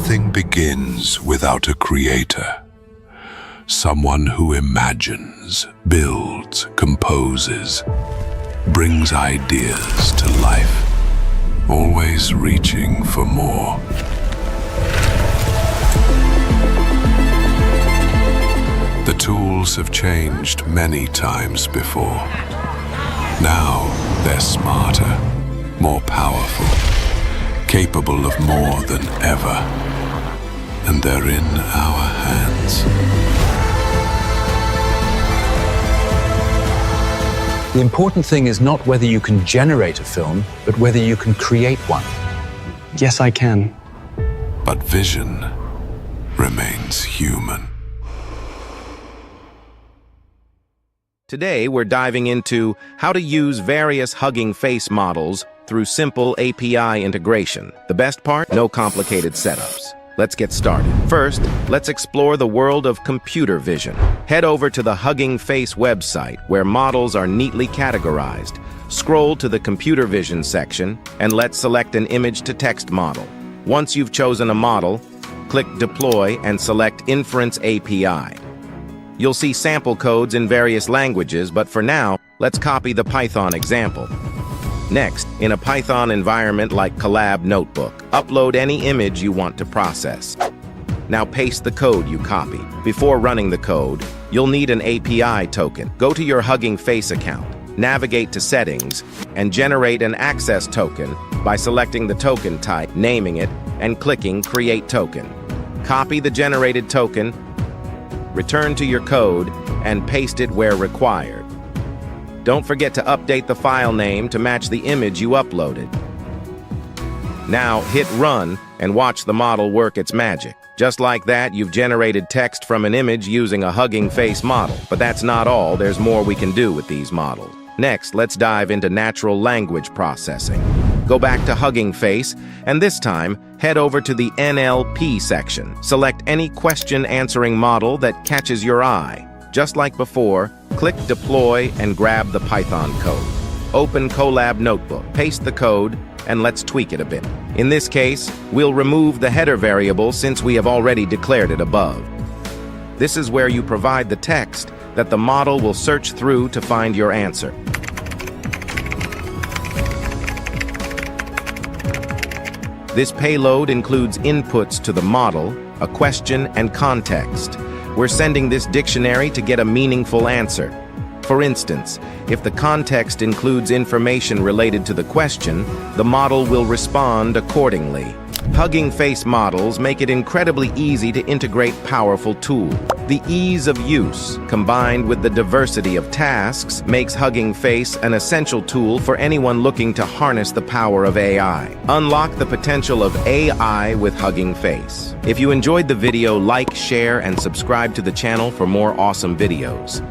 Nothing begins without a creator. Someone who imagines, builds, composes, brings ideas to life, always reaching for more. The tools have changed many times before. Now they're smarter, more powerful, capable of more than ever. And they're in our hands. The important thing is not whether you can generate a film, but whether you can create one. Yes, I can. But vision remains human. Today, we're diving into how to use various Hugging Face models through simple API integration. The best part? No complicated setups. Let's get started. First, let's explore the world of computer vision. Head over to the Hugging Face website, where models are neatly categorized. Scroll to the computer vision section, and let's select an image-to-text model. Once you've chosen a model, click Deploy and select Inference API. You'll see sample codes in various languages, but for now, let's copy the Python example. Next, in a Python environment like Colab Notebook, upload any image you want to process. Now paste the code you copied. Before running the code, you'll need an API token. Go to your Hugging Face account, navigate to Settings, and generate an access token by selecting the token type, naming it, and clicking Create Token. Copy the generated token, return to your code, and paste it where required. Don't forget to update the file name to match the image you uploaded. Now hit Run and watch the model work its magic. Just like that, you've generated text from an image using a Hugging Face model. But that's not all, there's more we can do with these models. Next, let's dive into natural language processing. Go back to Hugging Face, and this time, head over to the NLP section. Select any question-answering model that catches your eye. Just like before, click Deploy and grab the Python code. Open Colab Notebook, paste the code, and let's tweak it a bit. In this case, we'll remove the header variable since we have already declared it above. This is where you provide the text that the model will search through to find your answer. This payload includes inputs to the model, a question, and context. We're sending this dictionary to get a meaningful answer. For instance, if the context includes information related to the question, the model will respond accordingly. Hugging Face models make it incredibly easy to integrate powerful tools. The ease of use, combined with the diversity of tasks, makes Hugging Face an essential tool for anyone looking to harness the power of AI. Unlock the potential of AI with Hugging Face. If you enjoyed the video, like, share, and subscribe to the channel for more awesome videos.